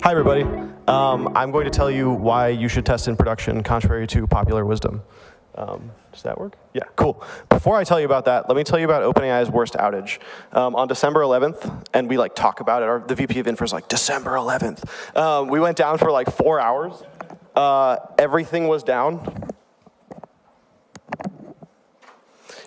Hi, everybody. I'm going to tell you why you should test in production, contrary to popular wisdom. Does that work? Yeah, cool. Before I tell you about that, let me tell you about OpenAI's worst outage. On December 11th, and we talk about it, the VP of Infra is like, December 11th. We went down for like 4 hours. Everything was down.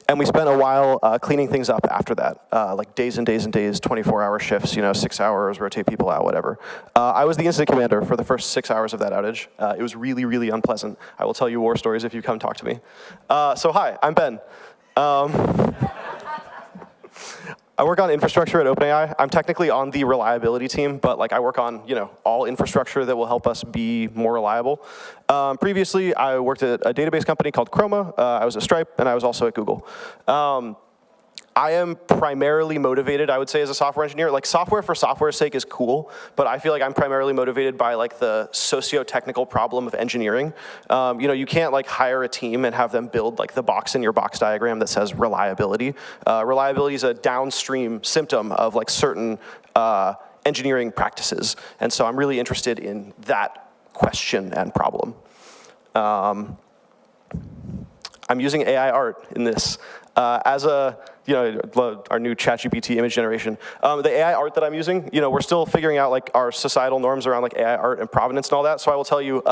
And we spent a while cleaning things up after that, like days and days and days, 24-hour shifts, 6 hours, rotate people out, whatever. I was the incident commander for the first 6 hours of that outage. It was really, really unpleasant. I will tell you war stories if you come talk to me. So hi, I'm Ben. I work on infrastructure at OpenAI. I'm technically on the reliability team, but I work on all infrastructure that will help us be more reliable. Previously, I worked at a database company called Chroma. I was at Stripe, and I was also at Google. I am primarily motivated, I would say, as a software engineer. Software for software's sake is cool, but I feel like I'm primarily motivated by the socio-technical problem of engineering. You can't hire a team and have them build the box in your box diagram that says reliability. Reliability is a downstream symptom of certain engineering practices, and so I'm really interested in that question and problem. I'm using AI art in this as a, our new ChatGPT image generation. The AI art that I'm using, we're still figuring out our societal norms around AI art and provenance and all that. So I will tell you,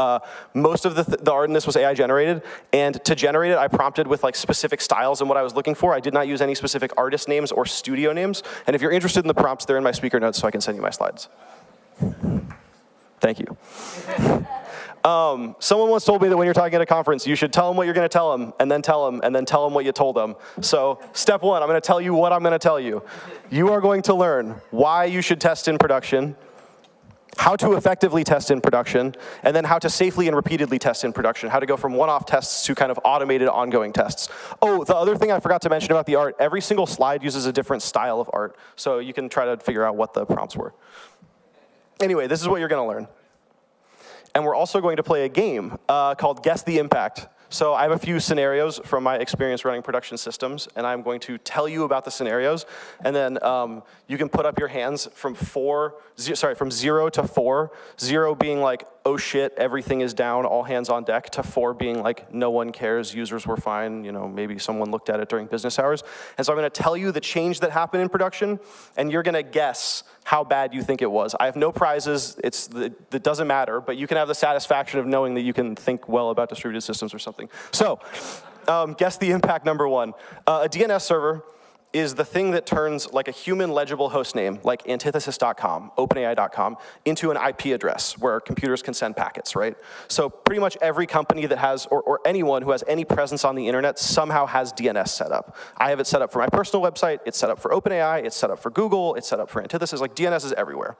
most of the art in this was AI generated, and to generate it, I prompted with specific styles and what I was looking for. I did not use any specific artist names or studio names. And if you're interested in the prompts, they're in my speaker notes, so I can send you my slides. Thank you. Someone once told me that when you're talking at a conference, you should tell them what you're going to tell them, and then tell them, and then tell them what you told them. So step one, I'm going to tell you what I'm going to tell you. You are going to learn why you should test in production, how to effectively test in production, and then how to safely and repeatedly test in production, how to go from one-off tests to kind of automated ongoing tests. Oh, the other thing I forgot to mention about the art, every single slide uses a different style of art, so you can try to figure out what the prompts were. Anyway, this is what you're going to learn. And we're also going to play a game called Guess the Impact. So I have a few scenarios from my experience running production systems, and I'm going to tell you about the scenarios, and then you can put up your hands from from 0 to 4, 0 being oh shit, everything is down, all hands on deck, to 4 being no one cares, users were fine, maybe someone looked at it during business hours. And so I'm going to tell you the change that happened in production, and you're going to guess how bad you think it was. I have no prizes, it doesn't matter, but you can have the satisfaction of knowing that you can think well about distributed systems or something. So, guess the impact number one. A DNS server is the thing that turns a human legible host name, like antithesis.com, openai.com, into an IP address where computers can send packets, right? So pretty much every company that has, or anyone who has any presence on the internet somehow has DNS set up. I have it set up for my personal website, it's set up for OpenAI, it's set up for Google, it's set up for Antithesis, DNS is everywhere.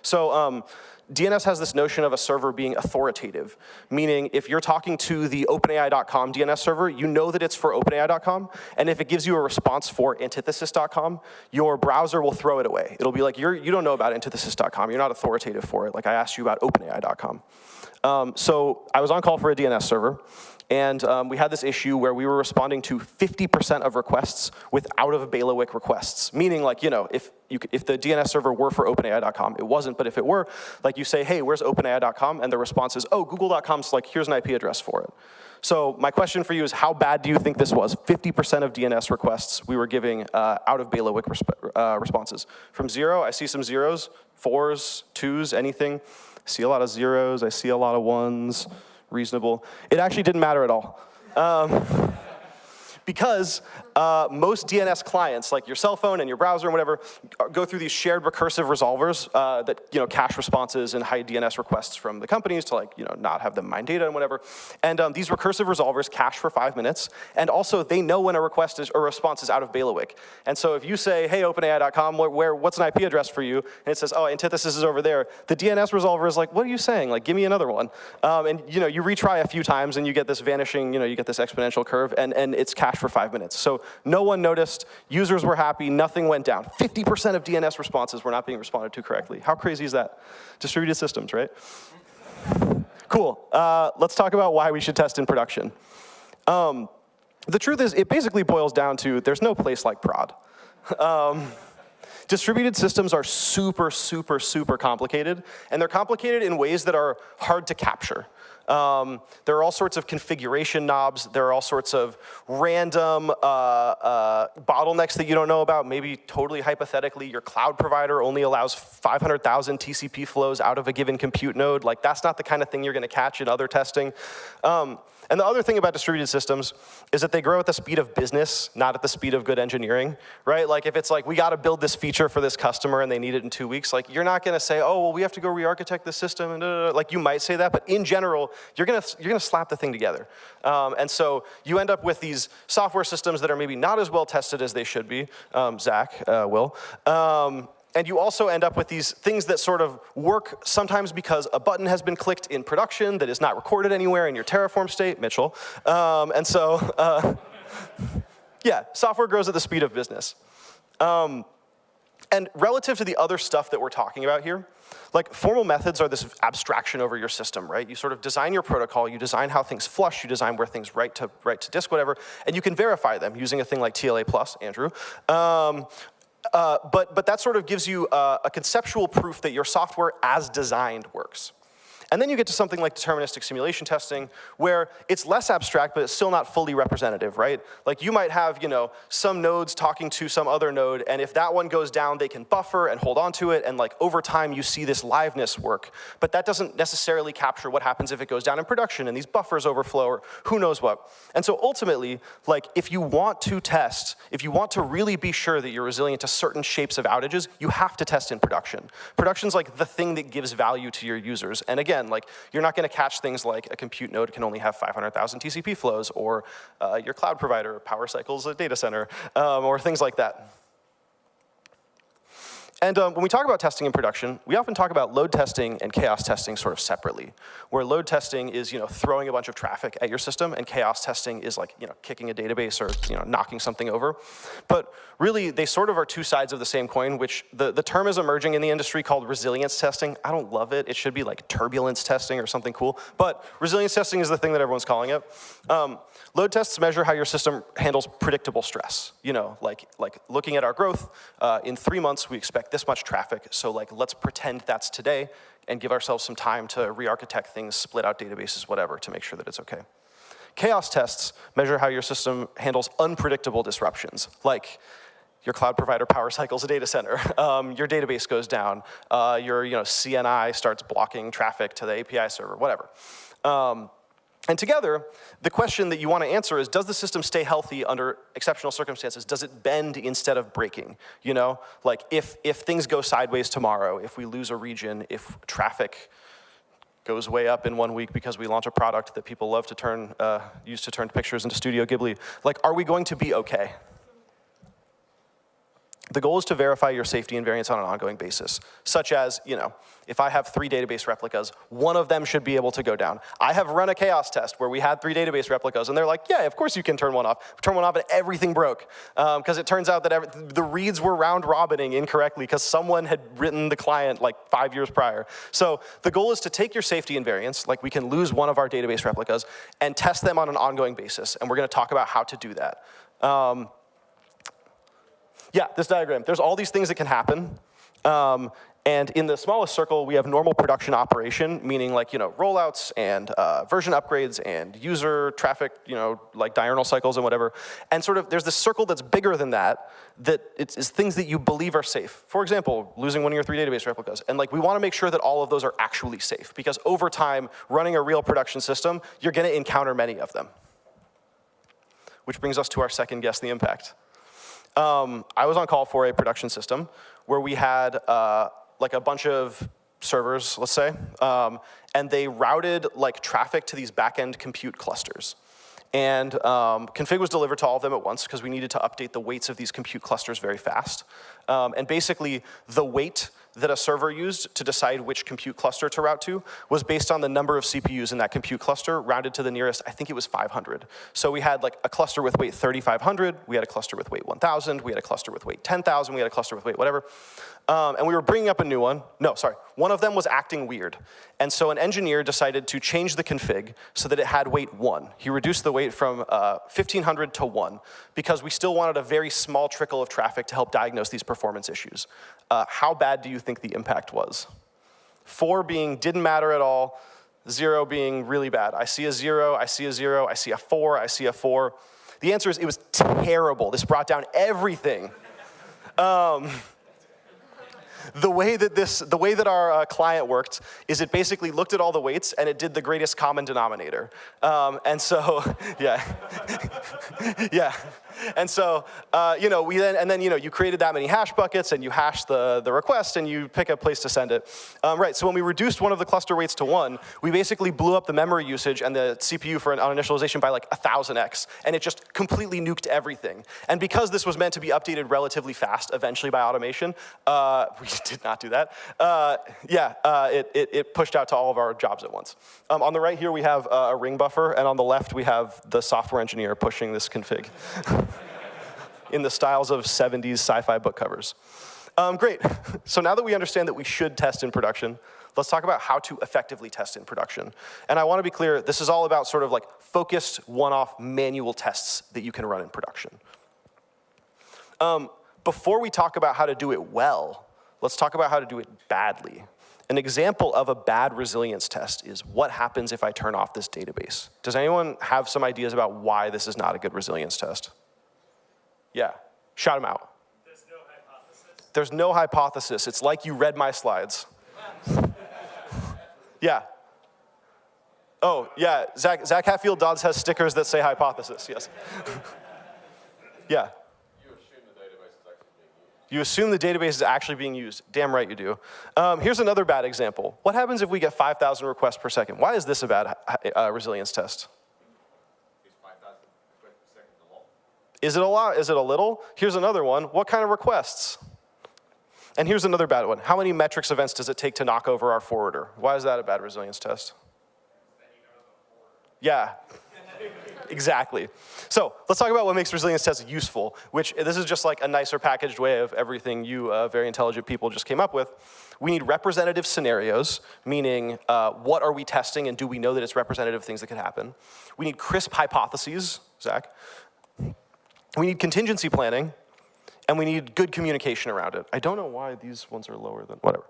So DNS has this notion of a server being authoritative, meaning if you're talking to the OpenAI.com DNS server, you know that it's for OpenAI.com, and if it gives you a response for Antithesis.com, your browser will throw it away. It'll be you don't know about Antithesis.com, you're not authoritative for it, I asked you about OpenAI.com. So I was on call for a DNS server, and we had this issue where we were responding to 50% of requests with out-of-bailiwick requests, meaning if the DNS server were for OpenAI.com, it wasn't, but if it were, you say, hey, where's OpenAI.com? And the response is, oh, Google.com's here's an IP address for it. So my question for you is, how bad do you think this was? 50% of DNS requests, we were giving out-of-bailiwick responses. From 0, I see some 0s, 4s, 2s, anything. I see a lot of 0s, I see a lot of 1s. Reasonable. It actually didn't matter at all. Because most DNS clients, like your cell phone and your browser and whatever, go through these shared recursive resolvers that cache responses and hide DNS requests from the companies to not have them mine data and whatever. And these recursive resolvers cache for 5 minutes, and also they know when a response is out of bailiwick. And so if you say, hey, OpenAI.com, what's an IP address for you? And it says, oh, Antithesis is over there. The DNS resolver is what are you saying? Give me another one. And you retry a few times, and you get this vanishing, you get this exponential curve, and it's cached for 5 minutes. So no one noticed, users were happy, nothing went down. 50% of DNS responses were not being responded to correctly. How crazy is that? Distributed systems, right? Cool. Let's talk about why we should test in production. The truth is, it basically boils down to there's no place like prod. Distributed systems are super, super, super complicated, and they're complicated in ways that are hard to capture. There are all sorts of configuration knobs. There are all sorts of random bottlenecks that you don't know about. Maybe totally hypothetically, your cloud provider only allows 500,000 TCP flows out of a given compute node. Like, that's not the kind of thing you're going to catch in other testing. And the other thing about distributed systems is that they grow at the speed of business, not at the speed of good engineering, right? Like, if it's like, we got to build this feature for this customer and they need it in 2 weeks, like, you're not going to say, oh, well, we have to go re-architect this system, and like, you might say that, but in general, you're gonna slap the thing together. And so you end up with these software systems that are maybe not as well tested as they should be. Zach will. And you also end up with these things that sort of work sometimes because a button has been clicked in production that is not recorded anywhere in your Terraform state, Mitchell. And so, yeah, software grows at the speed of business. And relative to the other stuff that we're talking about here, like, formal methods are this abstraction over your system, right? You sort of design your protocol, you design how things flush, you design where things write to disk, whatever, and you can verify them using a thing like TLA+, Andrew. But that sort of gives you a conceptual proof that your software as designed works. And then you get to something like deterministic simulation testing, where it's less abstract, but it's still not fully representative, right? Like, you might have, you know, some nodes talking to some other node, and if that one goes down, they can buffer and hold on to it, and like, over time, you see this liveness work. But that doesn't necessarily capture what happens if it goes down in production, and these buffers overflow, or who knows what. And so ultimately, like, if you want to test, if you want to really be sure that you're resilient to certain shapes of outages, you have to test in production. Production's like the thing that gives value to your users. And again, like, you're not going to catch things like a compute node can only have 500,000 TCP flows, or your cloud provider power cycles a data center, or things like that. And when we talk about testing in production, we often talk about load testing and chaos testing sort of separately, where load testing is, you know, throwing a bunch of traffic at your system, and chaos testing is like, you know, kicking a database or, you know, knocking something over. But really, they sort of are two sides of the same coin, which the term is emerging in the industry called resilience testing. I don't love it. It should be like turbulence testing or something cool. But resilience testing is the thing that everyone's calling it. Load tests measure how your system handles predictable stress. You know, like looking at our growth, in 3 months, we expect this much traffic, so like, let's pretend that's today and give ourselves some time to re-architect things, split out databases, whatever, to make sure that it's okay. Chaos tests measure how your system handles unpredictable disruptions, like your cloud provider power cycles a data center, your database goes down, your CNI starts blocking traffic to the API server, whatever. And together, the question that you want to answer is, does the system stay healthy under exceptional circumstances? Does it bend instead of breaking? You know, like, if things go sideways tomorrow, if we lose a region, if traffic goes way up in 1 week because we launch a product that people love to use to turn pictures into Studio Ghibli, like, are we going to be okay? The goal is to verify your safety invariance on an ongoing basis, such as, you know, if I have 3 database replicas, one of them should be able to go down. I have run a chaos test where we had 3 database replicas, and they're like, yeah, of course you can turn one off. Turn one off and everything broke, because it turns out that the reads were round-robining incorrectly because someone had written the client like 5 years prior. So the goal is to take your safety invariance, like, we can lose one of our database replicas, and test them on an ongoing basis, and we're going to talk about how to do that. Yeah, this diagram. There's all these things that can happen. And in the smallest circle, we have normal production operation, meaning, like, you know, rollouts and version upgrades and user traffic, you know, like diurnal cycles and whatever. And sort of there's this circle that's bigger than that is things that you believe are safe. For example, losing one of your 3 database replicas. And like, we want to make sure that all of those are actually safe, because over time, running a real production system, you're going to encounter many of them. Which brings us to our second guess, the impact. I was on call for a production system where we had like a bunch of servers, let's say, and they routed like traffic to these back-end compute clusters. And config was delivered to all of them at once because we needed to update the weights of these compute clusters very fast. And basically, the weight that a server used to decide which compute cluster to route to was based on the number of CPUs in that compute cluster rounded to the nearest, I think it was 500. So we had like a cluster with weight 3,500, we had a cluster with weight 1,000, we had a cluster with weight 10,000, we had a cluster with weight whatever. And we were bringing up a new one. No, sorry. One of them was acting weird. And so an engineer decided to change the config so that it had weight 1. He reduced the weight from 1,500 to 1 because we still wanted a very small trickle of traffic to help diagnose these performance issues. How bad do you think the impact was? 4 being didn't matter at all, 0 being really bad. I see a 0, I see a 0, I see a 4, I see a 4. The answer is it was terrible. This brought down everything. The way that our client worked is it basically looked at all the weights and it did the greatest common denominator. And so, yeah, yeah. And so, you created that many hash buckets and you hash the request and you pick a place to send it. Right, so when we reduced one of the cluster weights to 1, we basically blew up the memory usage and the CPU on initialization by like 1,000x, and it just completely nuked everything. And because this was meant to be updated relatively fast, eventually by automation, we did not do that. It pushed out to all of our jobs at once. On the right here, we have a ring buffer, and on the left, we have the software engineer pushing this config. In the styles of 70s sci-fi book covers. Great. So now that we understand that we should test in production, let's talk about how to effectively test in production. And I want to be clear, this is all about sort of like focused, one-off manual tests that you can run in production. Before we talk about how to do it well, let's talk about how to do it badly. An example of a bad resilience test is what happens if I turn off this database. Does anyone have some ideas about why this is not a good resilience test? Yeah, shout them out. There's no hypothesis. There's no hypothesis. It's like you read my slides. Yeah. Oh, yeah, Zach Hatfield Dodds has stickers that say hypothesis, yes. Yeah. You assume the database is actually being used. Damn right you do. Here's another bad example. What happens if we get 5,000 requests per second? Why is this a bad resilience test? Is it a lot? Is it a little? Here's another one. What kind of requests? And here's another bad one. How many metrics events does it take to knock over our forwarder? Why is that a bad resilience test? Yeah. Exactly. So let's talk about what makes resilience tests useful, which this is just like a nicer packaged way of everything you very intelligent people just came up with. We need representative scenarios, meaning what are we testing and do we know that it's representative of things that could happen. We need crisp hypotheses, Zach. We need contingency planning, and we need good communication around it. I don't know why these ones are lower than, whatever.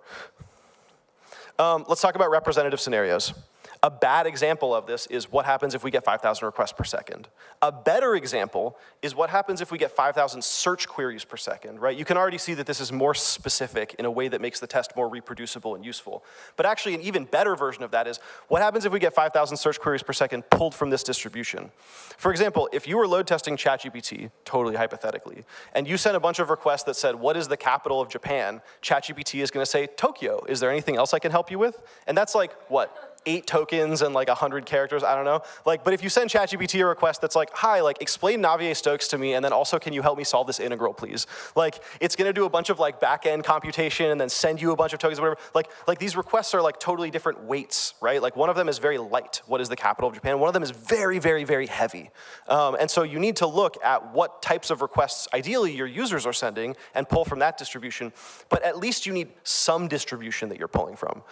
Let's talk about representative scenarios. A bad example of this is what happens if we get 5,000 requests per second. A better example is what happens if we get 5,000 search queries per second, right? You can already see that this is more specific in a way that makes the test more reproducible and useful. But actually, an even better version of that is what happens if we get 5,000 search queries per second pulled from this distribution? For example, if you were load testing ChatGPT, totally hypothetically, and you sent a bunch of requests that said, what is the capital of Japan? ChatGPT is going to say, Tokyo. Is there anything else I can help you with? And that's like, what? 8 tokens and like 100 characters, I don't know. Like, but if you send ChatGPT a request that's like, hi, like explain Navier-Stokes to me, and then also can you help me solve this integral, please? Like, it's gonna do a bunch of like back-end computation and then send you a bunch of tokens or whatever. Like these requests are like totally different weights, right? Like one of them is very light, what is the capital of Japan? One of them is very, very, very heavy. And so you need to look at what types of requests ideally your users are sending and pull from that distribution, but at least you need some distribution that you're pulling from.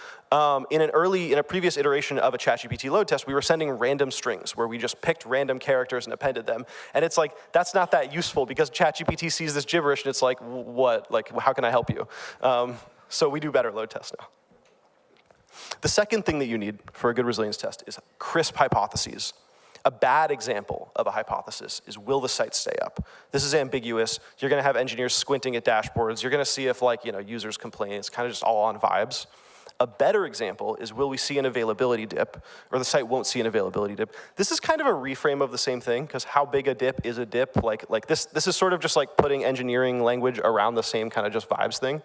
In a previous iteration of a ChatGPT load test, we were sending random strings where we just picked random characters and appended them. And it's like, that's not that useful because ChatGPT sees this gibberish and it's like, what? Like, how can I help you? So we do better load tests now. The second thing that you need for a good resilience test is crisp hypotheses. A bad example of a hypothesis is, will the site stay up? This is ambiguous. You're gonna have engineers squinting at dashboards. You're gonna see if users complain. It's kind of just all on vibes. A better example is, will we see an availability dip, or the site won't see an availability dip. This is kind of a reframe of the same thing, because how big a dip is a dip? Like this is sort of just like putting engineering language around the same kind of just vibes thing.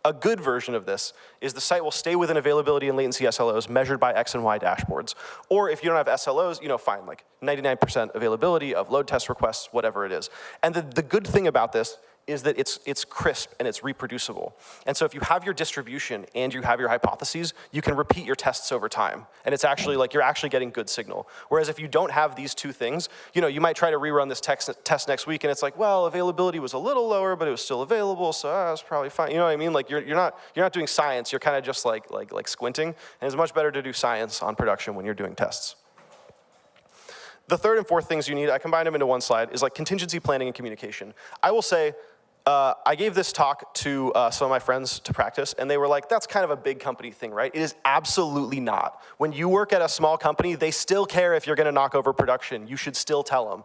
A good version of this is the site will stay within availability and latency SLOs measured by X and Y dashboards. Or if you don't have SLOs, fine, like 99% availability of load test requests, whatever it is. And the good thing about this is that it's crisp and it's reproducible. And so if you have your distribution and you have your hypotheses, you can repeat your tests over time. And it's actually like you're actually getting good signal. Whereas if you don't have these two things, you might try to rerun this test next week and it's like, well, availability was a little lower, but it was still available, so it's probably fine. You know what I mean? Like you're not doing science, you're kind of just like squinting. And it's much better to do science on production when you're doing tests. The third and fourth things you need, I combined them into one slide, is like contingency planning and communication. I will say, I gave this talk to some of my friends to practice, and they were like, that's kind of a big company thing, right? It is absolutely not. When you work at a small company, they still care if you're gonna knock over production. You should still tell them.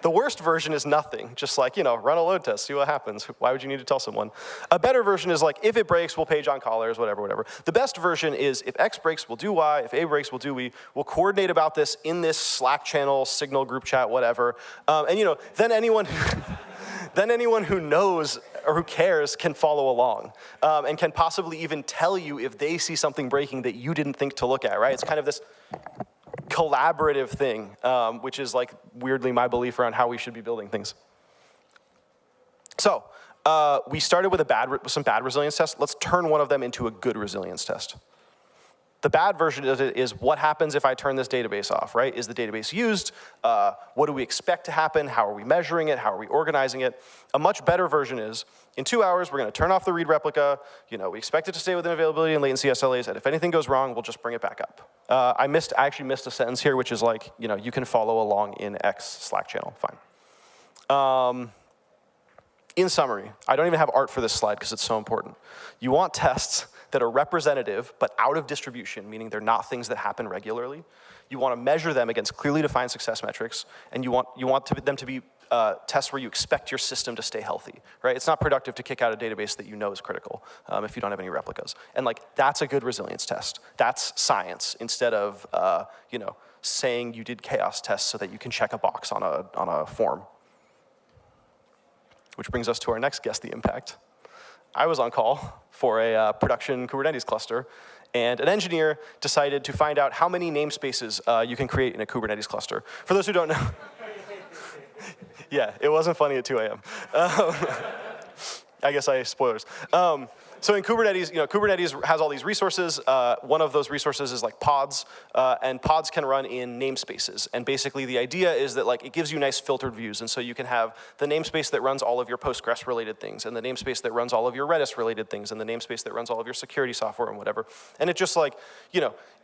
The worst version is nothing. Just like, run a load test, see what happens. Why would you need to tell someone? A better version is like, if it breaks, we'll page on callers, whatever. The best version is if X breaks, we'll do Y. If A breaks, we'll do Y. We'll coordinate about this in this Slack channel, Signal group chat, whatever. Then anyone who knows or who cares can follow along and can possibly even tell you if they see something breaking that you didn't think to look at, right? It's kind of this collaborative thing, which is like weirdly my belief around how we should be building things. So we started with some bad resilience tests. Let's turn one of them into a good resilience test. The bad version of it is what happens if I turn this database off, right? Is the database used? What do we expect to happen? How are we measuring it? How are we organizing it? A much better version is, in 2 hours, we're gonna turn off the read replica. We expect it to stay within availability and latency SLAs, and if anything goes wrong, we'll just bring it back up. I actually missed a sentence here, which is like, you can follow along in X Slack channel, fine. In summary, I don't even have art for this slide because it's so important. You want tests that are representative but out of distribution, meaning they're not things that happen regularly. You want to measure them against clearly defined success metrics, and you want them to be tests where you expect your system to stay healthy, right? It's not productive to kick out a database that you know is critical if you don't have any replicas. And that's a good resilience test. That's science instead of saying you did chaos tests so that you can check a box on a form. Which brings us to our next guess the impact. I was on call for a production Kubernetes cluster, and an engineer decided to find out how many namespaces you can create in a Kubernetes cluster. For those who don't know, yeah, it wasn't funny at 2 a.m. I guess spoilers. So in Kubernetes, Kubernetes has all these resources. One of those resources is like pods, and pods can run in namespaces. And basically the idea is that it gives you nice filtered views. And so you can have the namespace that runs all of your Postgres related things, and the namespace that runs all of your Redis related things, and the namespace that runs all of your security software and whatever. And it just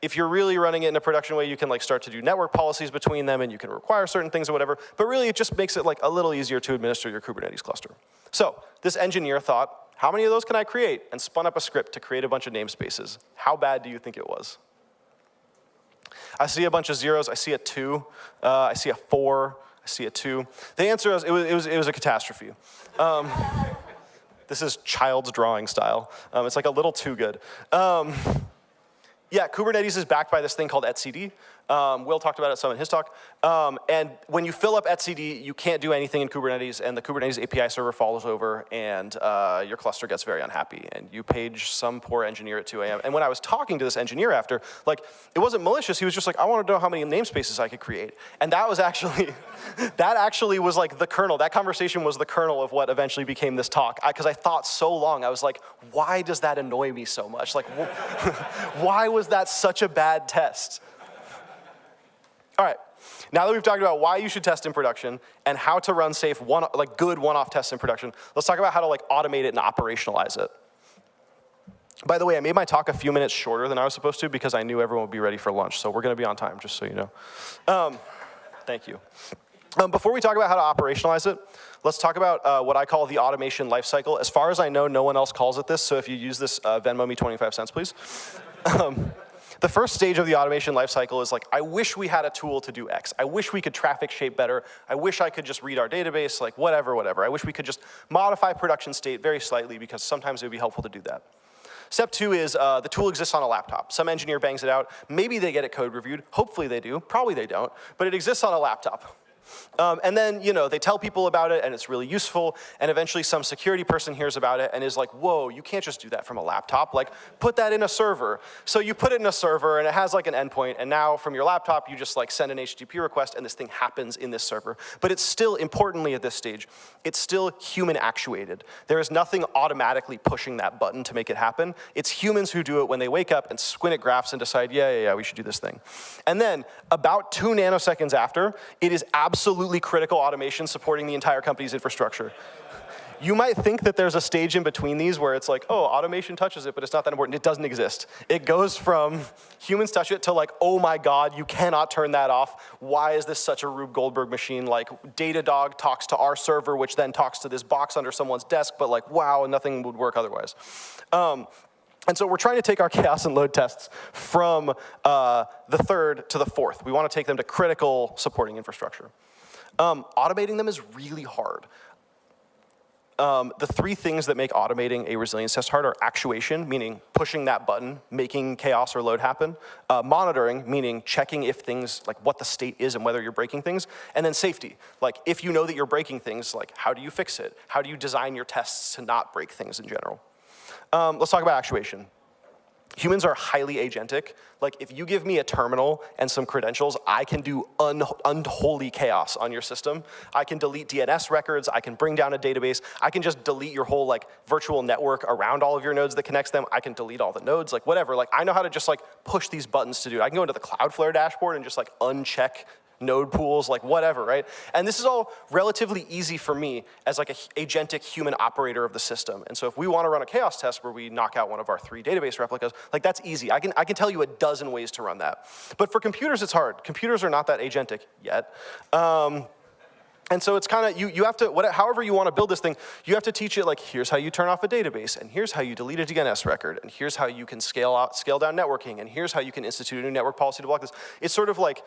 if you're really running it in a production way, you can start to do network policies between them, and you can require certain things or whatever. But really it just makes it a little easier to administer your Kubernetes cluster. So this engineer thought, how many of those can I create? And spun up a script to create a bunch of namespaces. How bad do you think it was? I see a bunch of zeros. I see a 2. I see a 4. I see a 2. The answer is it was a catastrophe. This is child's drawing style. It's a little too good. Yeah, Kubernetes is backed by this thing called etcd. Will talked about it some in his talk. And when you fill up etcd, you can't do anything in Kubernetes, and the Kubernetes API server falls over, and your cluster gets very unhappy, and you page some poor engineer at 2 a.m. And when I was talking to this engineer after, it wasn't malicious. He was just I want to know how many namespaces I could create. And that was actually, was the kernel. That conversation was the kernel of what eventually became this talk. Because I thought so long, I was like, why does that annoy me so much? Why was that such a bad test? All right, now that we've talked about why you should test in production and how to run safe, good one-off tests in production, let's talk about how to automate it and operationalize it. By the way, I made my talk a few minutes shorter than I was supposed to because I knew everyone would be ready for lunch, so we're gonna be on time, just so you know. Thank you. Before we talk about how to operationalize it, let's talk about what I call the automation lifecycle. As far as I know, no one else calls it this, so if you use this, Venmo me 25 cents, please. The first stage of the automation lifecycle is I wish we had a tool to do X. I wish we could traffic shape better. I wish I could just read our database, whatever. I wish we could just modify production state very slightly because sometimes it would be helpful to do that. Step 2 is the tool exists on a laptop. Some engineer bangs it out. Maybe they get it code reviewed. Hopefully they do. Probably they don't. But it exists on a laptop. And then, they tell people about it, and it's really useful, and eventually some security person hears about it and is like, whoa, you can't just do that from a laptop. Like, put that in a server. So you put it in a server, and it has like an endpoint, and now from your laptop, you just like send an HTTP request, and this thing happens in this server. But it's still, importantly at this stage, it's still human actuated. There is nothing automatically pushing that button to make it happen. It's humans who do it when they wake up and squint at graphs and decide, yeah, we should do this thing. And then, about 2 nanoseconds after, it is absolutely critical automation supporting the entire company's infrastructure. You might think that there's a stage in between these where it's like, oh, automation touches it, but it's not that important. It doesn't exist. It goes from humans touch it to like, oh my God, you cannot turn that off. Why is this such a Rube Goldberg machine? Like, Datadog talks to our server, which then talks to this box under someone's desk, but like, wow, nothing would work otherwise. And so we're trying to take our chaos and load tests from the third to the fourth. We want to take them to critical supporting infrastructure. Automating them is really hard. The 3 things that make automating a resilience test hard are actuation, meaning pushing that button, making chaos or load happen. Monitoring, meaning checking if things, like what the state is and whether you're breaking things. And then safety, like if you know that you're breaking things, like how do you fix it? How do you design your tests to not break things in general? Let's talk about actuation. Humans are highly agentic. Like, if you give me a terminal and some credentials, I can do unholy chaos on your system. I can delete DNS records. I can bring down a database. I can just delete your whole like virtual network around all of your nodes that connects them. I can delete all the nodes, like whatever. Like, I know how to just like push these buttons to do it. I can go into the Cloudflare dashboard and just like uncheck node pools, like whatever, right? And this is all relatively easy for me as like an agentic human operator of the system. And so if we want to run a chaos test where we knock out one of our 3 database replicas, like that's easy. I can tell you a dozen ways to run that. But for computers, it's hard. Computers are not that agentic yet. And so it's kind of, you have to, however you want to build this thing, you have to teach it like, here's how you turn off a database, and here's how you delete a DNS record, and here's how you can scale down networking, and here's how you can institute a new network policy to block this. It's sort of like,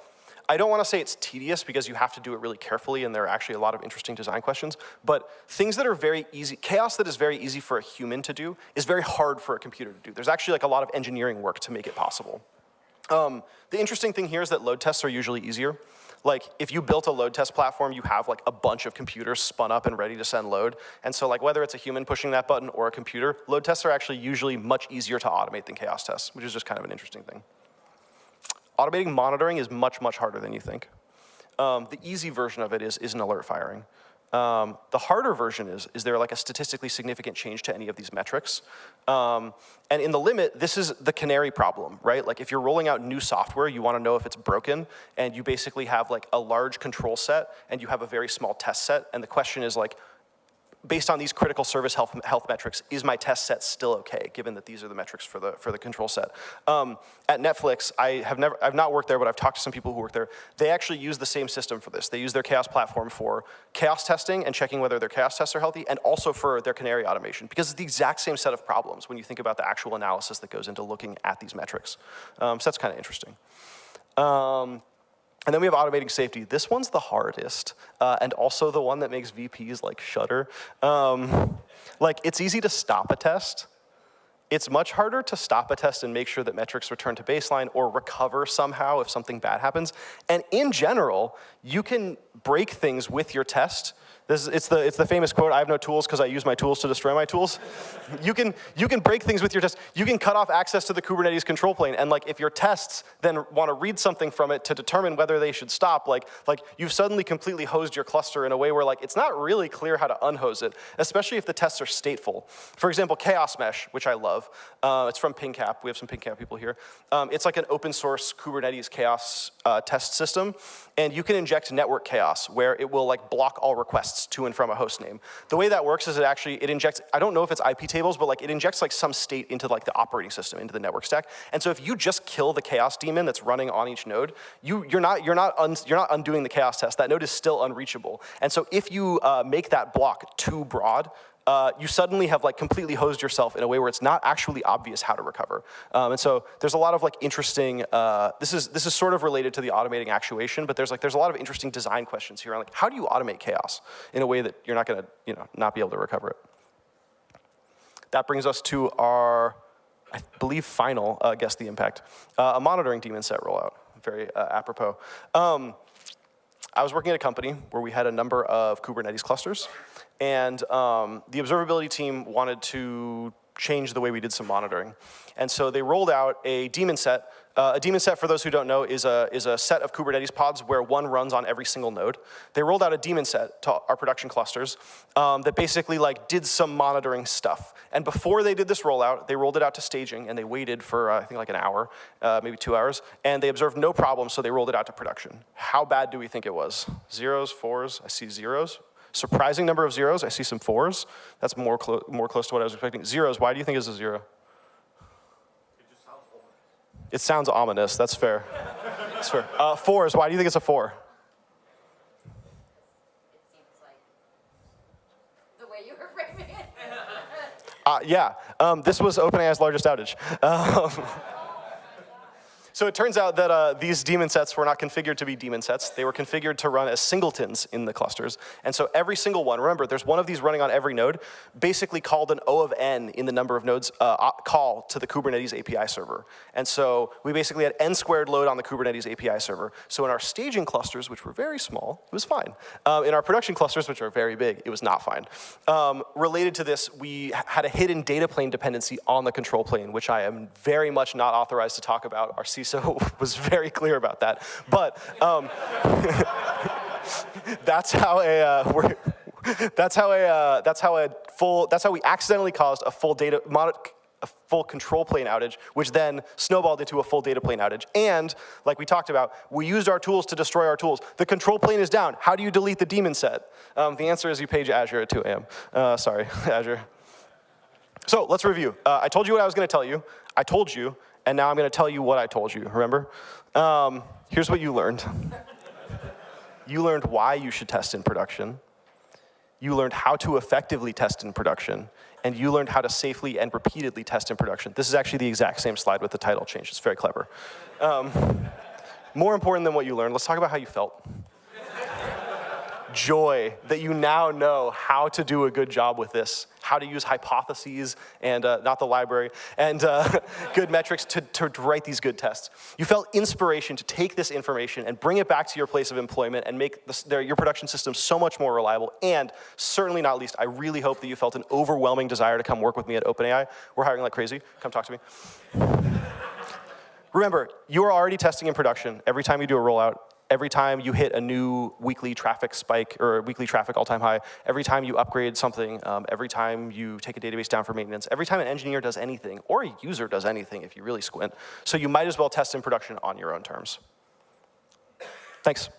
I don't want to say it's tedious because you have to do it really carefully and there are actually a lot of interesting design questions, but things that are very easy, chaos that is very easy for a human to do is very hard for a computer to do. There's actually like a lot of engineering work to make it possible. The interesting thing here is that load tests are usually easier. Like, if you built a load test platform, you have like a bunch of computers spun up and ready to send load. And so like whether it's a human pushing that button or a computer, load tests are actually usually much easier to automate than chaos tests, which is just kind of an interesting thing. Automating monitoring is much, much harder than you think. The easy version of it is an alert firing. The harder version is there like a statistically significant change to any of these metrics? And in the limit, this is the canary problem, right? Like if you're rolling out new software, you want to know if it's broken, and you basically have like a large control set, and you have a very small test set, and the question is like, based on these critical service health metrics, is my test set still okay, given that these are the metrics for the control set? At Netflix, I've not worked there, but I've talked to some people who work there. They actually use the same system for this. They use their chaos platform for chaos testing and checking whether their chaos tests are healthy, and also for their canary automation, because it's the exact same set of problems when you think about the actual analysis that goes into looking at these metrics. So that's kind of interesting. And then we have automating safety. This one's the hardest, and also the one that makes VPs like shudder. Like, it's easy to stop a test. It's much harder to stop a test and make sure that metrics return to baseline or recover somehow if something bad happens. And in general, you can break things with your test. It's the famous quote, I have no tools because I use my tools to destroy my tools. You can break things with your test. You can cut off access to the Kubernetes control plane, and like if your tests then want to read something from it to determine whether they should stop, like you've suddenly completely hosed your cluster in a way where like it's not really clear how to unhose it, especially if the tests are stateful. For example, Chaos Mesh, which I love, it's from PingCap. We have some PingCap people here. It's like an open source Kubernetes chaos test system, and you can inject network chaos where it will like block all requests to and from a host name. The way that works is it injects, I don't know if it's IP tables, but like it injects like some state into like the operating system, into the network stack. And so if you just kill the chaos daemon that's running on each node, you're not undoing the chaos test. That node is still unreachable. And so if you make that block too broad, you suddenly have like completely hosed yourself in a way where it's not actually obvious how to recover. And so there's a lot of like interesting, this is sort of related to the automating actuation, but there's a lot of interesting design questions here on like, how do you automate chaos in a way that you're not gonna, not be able to recover it? That brings us to our, I believe, final guess the impact, a monitoring daemon set rollout, very apropos. I was working at a company where we had a number of Kubernetes clusters, and the observability team wanted to change the way we did some monitoring. And so they rolled out a daemon set. A daemon set, for those who don't know, is a set of Kubernetes pods where one runs on every single node. They rolled out a daemon set to our production clusters that basically did some monitoring stuff. And before they did this rollout, they rolled it out to staging, and they waited for, I think, an hour, maybe 2 hours, and they observed no problem, so they rolled it out to production. How bad do we think it was? Zeros, fours, I see zeros. Surprising number of zeros, I see some fours. That's more close to what I was expecting. Zeros, why do you think it's a zero? It sounds ominous, that's fair. That's fair. Fours, why do you think it's a 4? It seems like the way you were framing it. Yeah, this was OpenAI's largest outage. So it turns out that these daemon sets were not configured to be daemon sets. They were configured to run as singletons in the clusters. And so every single one, remember, there's one of these running on every node, basically called an O of n in the number of nodes call to the Kubernetes API server. And so we basically had n squared load on the Kubernetes API server. So in our staging clusters, which were very small, it was fine. In our production clusters, which are very big, it was not fine. Related to this, we had a hidden data plane dependency on the control plane, which I am very much not authorized to talk about. Our CISO was very clear about that, but that's how we accidentally caused a full control plane outage, which then snowballed into a full data plane outage. And like we talked about, we used our tools to destroy our tools. The control plane is down. How do you delete the daemon set? The answer is you page Azure at 2 a.m. Sorry, Azure. So let's review. I told you what I was going to tell you. I told you. And now I'm going to tell you what I told you, remember? Here's what you learned. You learned why you should test in production. You learned how to effectively test in production. And you learned how to safely and repeatedly test in production. This is actually the exact same slide with the title change. It's very clever. More important than what you learned, let's talk about how you felt. Joy that you now know how to do a good job with this, how to use hypotheses and not the library, and good metrics to write these good tests. You felt inspiration to take this information and bring it back to your place of employment and make your production system so much more reliable. And certainly not least, I really hope that you felt an overwhelming desire to come work with me at OpenAI. We're hiring like crazy. Come talk to me. Remember, you are already testing in production every time you do a rollout. Every time you hit a new weekly traffic spike or weekly traffic all-time high, every time you upgrade something, every time you take a database down for maintenance, every time an engineer does anything, or a user does anything if you really squint. So you might as well test in production on your own terms. Thanks.